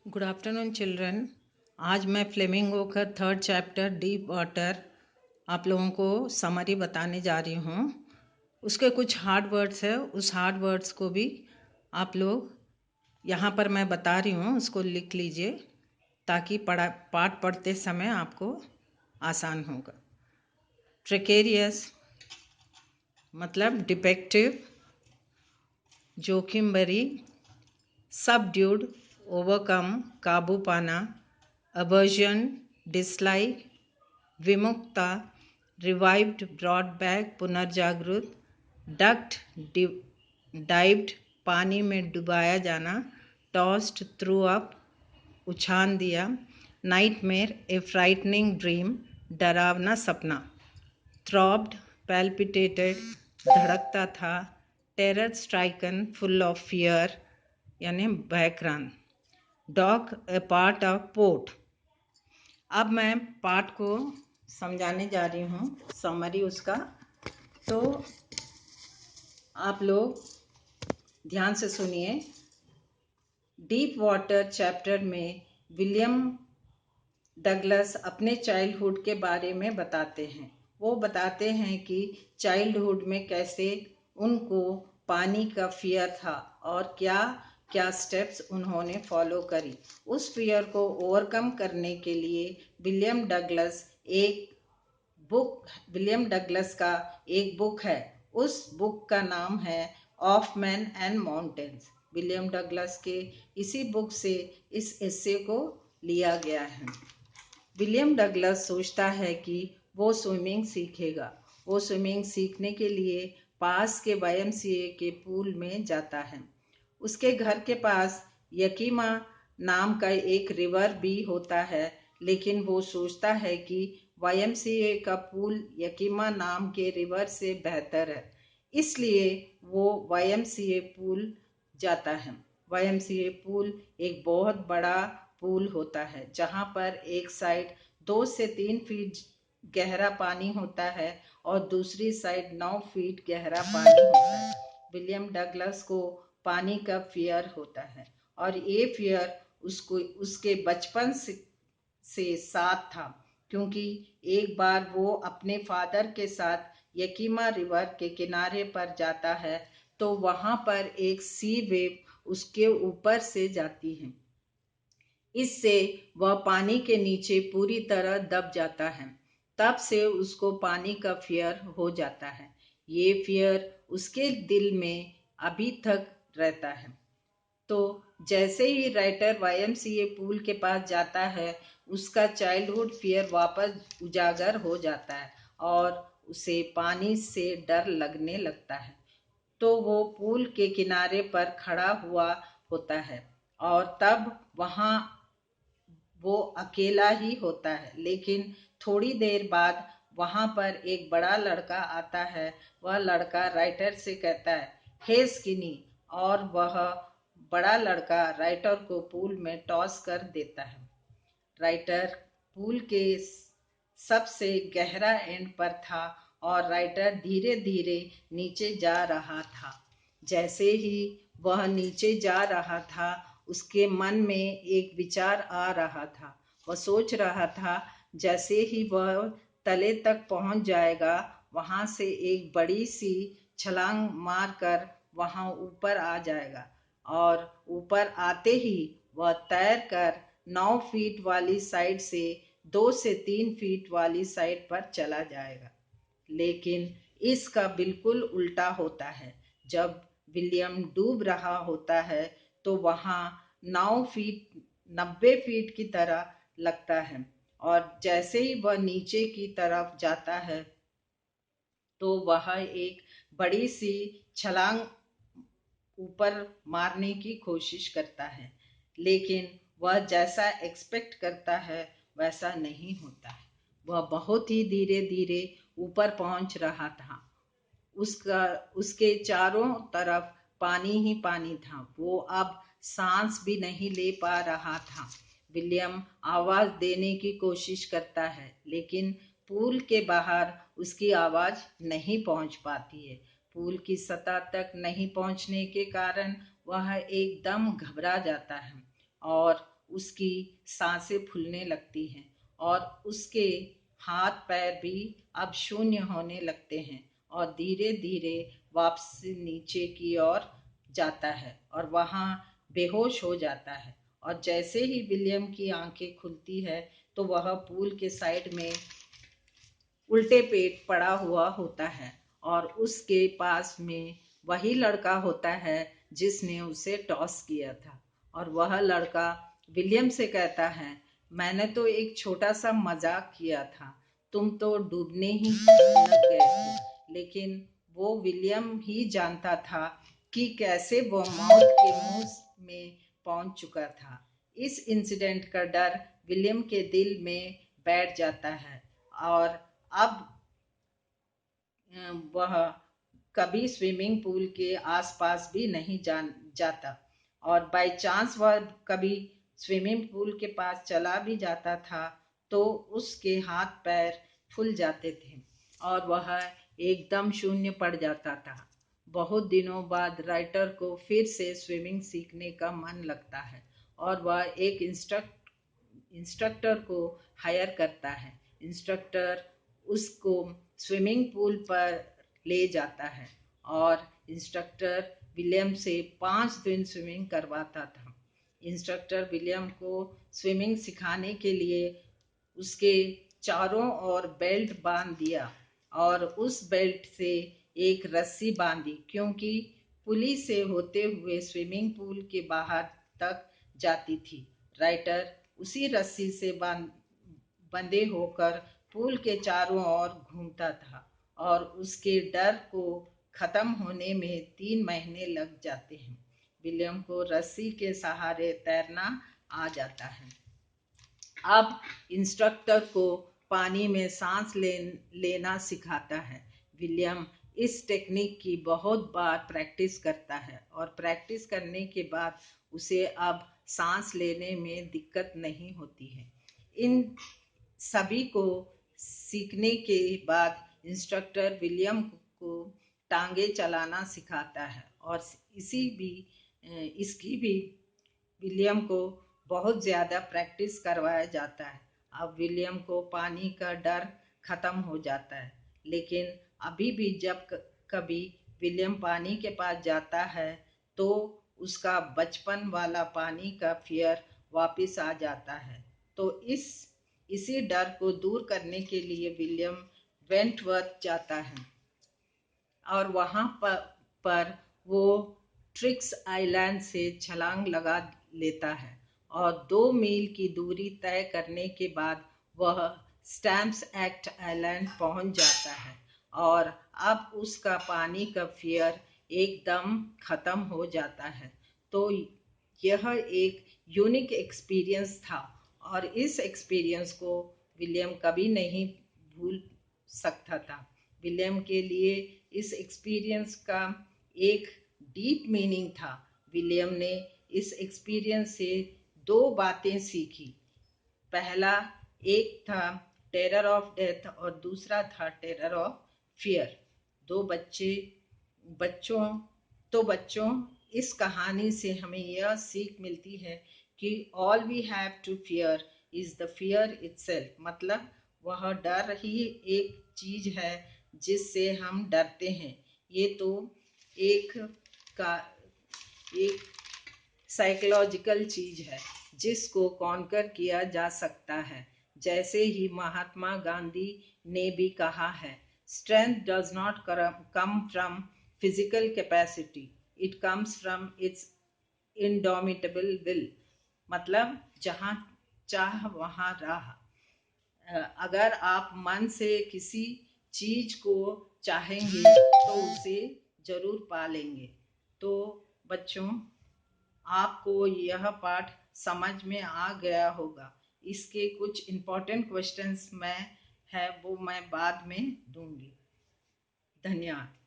Good afternoon children. आज मैं flamingo का 3rd चैप्टर डीप वाटर आप लोगों को समरी बताने जा रही हूँ। उसके कुछ हार्ड वर्ड्स है, उस हार्ड वर्ड्स को भी आप लोग यहाँ पर मैं बता रही हूँ, उसको लिख लीजिए ताकि पाठ पढ़ते समय आपको आसान होगा। प्रेकेरियस मतलब डिफेक्टिव, जोखिम भरी, सबड्यूड ओवरकम काबू पाना, अवर्जन डिसलाइक, विमुक्ता रिवाइव्ड ब्रॉड बैक पुनर्जागृत, डक्ट डाइव्ड पानी में डुबाया जाना, टॉस्ड थ्रू अप उछाल दिया, नाइटमेयर ए फ्राइटनिंग ड्रीम डरावना सपना, थ्रॉब्ड पैल्पिटेटेड धड़कता था, terror stricken full of fear यानी background, dock a part of port. अब मैं पाठ को समझाने जा रही हूँ, समरी उसका। तो आप लोग ध्यान से सुनिए। डीप वाटर चैप्टर में विलियम डगलस अपने चाइल्डहुड के बारे में बताते हैं। वो बताते हैं कि चाइल्डहुड में कैसे उनको पानी का फियर था और क्या क्या स्टेप्स उन्होंने फॉलो करी। उस फियर को ओवरकम करने के लिए विलियम डगलस का एक बुक है। उस बुक का नाम है of man and mountains. William Douglas के इसी बुक से इस एस्से को लिया गया है। विलियम डगलस सोचता है कि वो स्विमिंग सीखेगा। वो स्विमिंग सीखने के लिए पास के YMCA के पूल में जाता है। उसके घर के पास यकीमा नाम का एक रिवर भी होता है, लेकिन वो सोचता है कि YMCA का पूल यकीमा नाम के रिवर से बेहतर है, इसलिए वो YMCA पूल जाता है। YMCA पूल एक बहुत बड़ा पूल होता है, जहाँ पर एक साइड 2 से 3 फीट गहरा पानी होता है और दूसरी साइड 9 फीट गहरा पानी होता है। विलियम डगलस को पानी का फियर होता है और ये फियर उसको उसके बचपन से साथ था, क्योंकि एक बार वो अपने फादर के साथ यकीमा रिवर के किनारे पर जाता है तो वहां पर एक सी वेव उसके ऊपर से जाती है। इससे वह पानी के नीचे पूरी तरह दब जाता है। तब से उसको पानी का फियर हो जाता है। ये फियर उसके दिल में अभी तक रहता है। तो जैसे ही राइटर YMCA पूल के पास जाता है, उसका चाइल्डहुड फियर वापस उजागर हो जाता है और उसे पानी से डर लगने लगता है। तो वो पूल के किनारे पर खड़ा हुआ होता है और तब वहाँ वो अकेला ही होता है। लेकिन थोड़ी देर बाद वहां पर एक बड़ा लड़का आता है। वह लड़का राइटर से कहता है, हे स्किनी, और वह बड़ा लड़का राइटर को पूल में टॉस कर देता है। राइटर पूल के सबसे गहरा एंड पर था और राइटर धीरे धीरे नीचे जा रहा था। जैसे ही वह नीचे जा रहा था, उसके मन में एक विचार आ रहा था। वह सोच रहा था जैसे ही वह तले तक पहुंच जाएगा, वहां से एक बड़ी सी छलांग मारकर वहां ऊपर आ जाएगा और ऊपर आते ही वह तैर कर 9 फीट वाली साइड से 2 से 3 फीट वाली साइड पर चला जाएगा। लेकिन इसका बिल्कुल उल्टा होता है। जब विलियम डूब रहा होता है तो वहाँ 90 फीट की तरह लगता है और जैसे ही वह नीचे की तरफ जाता है तो वह एक बड़ी सी छलांग ऊपर मारने की कोशिश करता है, लेकिन वह जैसा एक्सपेक्ट करता है वैसा नहीं होता है। वह बहुत ही धीरे धीरे ऊपर पहुंच रहा था। उसके चारों तरफ पानी ही पानी था। वो अब सांस भी नहीं ले पा रहा था। विलियम आवाज देने की कोशिश करता है, लेकिन पूल के बाहर उसकी आवाज नहीं पहुंच पाती है। पूल की सतह तक नहीं पहुंचने के कारण वह एकदम घबरा जाता है और उसकी सांसें फूलने लगती हैं और उसके हाथ पैर भी अब शून्य होने लगते हैं और धीरे धीरे वापस नीचे की ओर जाता है और वहाँ बेहोश हो जाता है। और जैसे ही विलियम की आंखें खुलती है तो वह पूल के साइड में उल्टे पेट पड़ा हुआ होता है और उसके पास में वही लड़का होता है जिसने उसे टॉस किया था। और वह लड़का विलियम से कहता है, मैंने तो एक छोटा सा मजाक किया था, तुम तो डूबने ही लग गए थे। लेकिन वो विलियम ही जानता था कि कैसे वो मौत के मुंह में पहुंच चुका था। इस इंसिडेंट का डर विलियम के दिल में बैठ जाता है और अब वह कभी स्विमिंग पूल के आसपास भी नहीं जाता। और बाय चांस वह कभी स्विमिंग पूल के पास चला भी जाता था तो उसके हाथ पैर फूल जाते थे और वह एकदम शून्य पड़ जाता था। बहुत दिनों बाद राइटर को फिर से स्विमिंग सीखने का मन लगता है और वह एक इंस्ट्रक्टर को हायर करता है। इंस्ट्रक्टर उसको स्विमिंग पूल पर ले जाता है और इंस्ट्रक्टर विलियम से 5 दिन स्विमिंग करवाता था। इंस्ट्रक्टर विलियम को स्विमिंग सिखाने के लिए उसके चारों ओर बेल्ट बांध दिया और उस बेल्ट से एक रस्सी बांधी, क्योंकि पुली से होते हुए स्विमिंग पूल के बाहर तक जाती थी। राइटर उसी रस्सी से बंधे होकर पूल के चारों ओर घूमता था और उसके डर को खत्म होने में 3 महीने लग जाते हैं। विलियम को रस्सी के सहारे तैरना आ जाता है। अब इंस्ट्रक्टर को पानी में सांस लेना सिखाता है। विलियम इस टेक्निक की बहुत बार प्रैक्टिस करता है और प्रैक्टिस करने के बाद उसे अब सांस लेने में दिक्कत नहीं होती है। इन सभी को सीखने के बाद इंस्ट्रक्टर विलियम को टांगे चलाना सिखाता है और इसकी भी विलियम को बहुत ज़्यादा प्रैक्टिस करवाया जाता है। अब विलियम को पानी का डर खत्म हो जाता है, लेकिन अभी भी जब कभी विलियम पानी के पास जाता है तो उसका बचपन वाला पानी का फियर वापस आ जाता है। तो इसी डर को दूर करने के लिए विलियम वेंटवर्थ जाता है और वहाँ पर वो ट्रिक्स आइलैंड से छलांग लगा लेता है और 2 मील की दूरी तय करने के बाद वह स्टैम्प्स एक्ट आइलैंड पहुंच जाता है और अब उसका पानी का फियर एकदम खत्म हो जाता है। तो यह एक यूनिक एक्सपीरियंस था और इस एक्सपीरियंस को विलियम कभी नहीं भूल सकता था। विलियम के लिए इस एक्सपीरियंस का एक डीप मीनिंग था। विलियम ने इस एक्सपीरियंस से 2 बातें सीखी। पहला एक था टेरर ऑफ डेथ और दूसरा था टेरर ऑफ फियर। दो बच्चों बच्चों इस कहानी से हमें यह सीख मिलती है कि all we have to fear is the fear itself. मतलब वह डर ही एक चीज है जिससे हम डरते हैं। ये तो एक का एक साइकोलॉजिकल चीज है जिसको कॉन्कर किया जा सकता है। जैसे ही महात्मा गांधी ने भी कहा है, strength does not come from physical capacity, it comes from its indomitable will. मतलब जहाँ चाह वहाँ राह। अगर आप मन से किसी चीज को चाहेंगे तो उसे जरूर पा लेंगे। तो बच्चों, आपको यह पाठ समझ में आ गया होगा। इसके कुछ इम्पोर्टेंट क्वेश्चंस मैं है वो मैं बाद में दूंगी। धन्यवाद।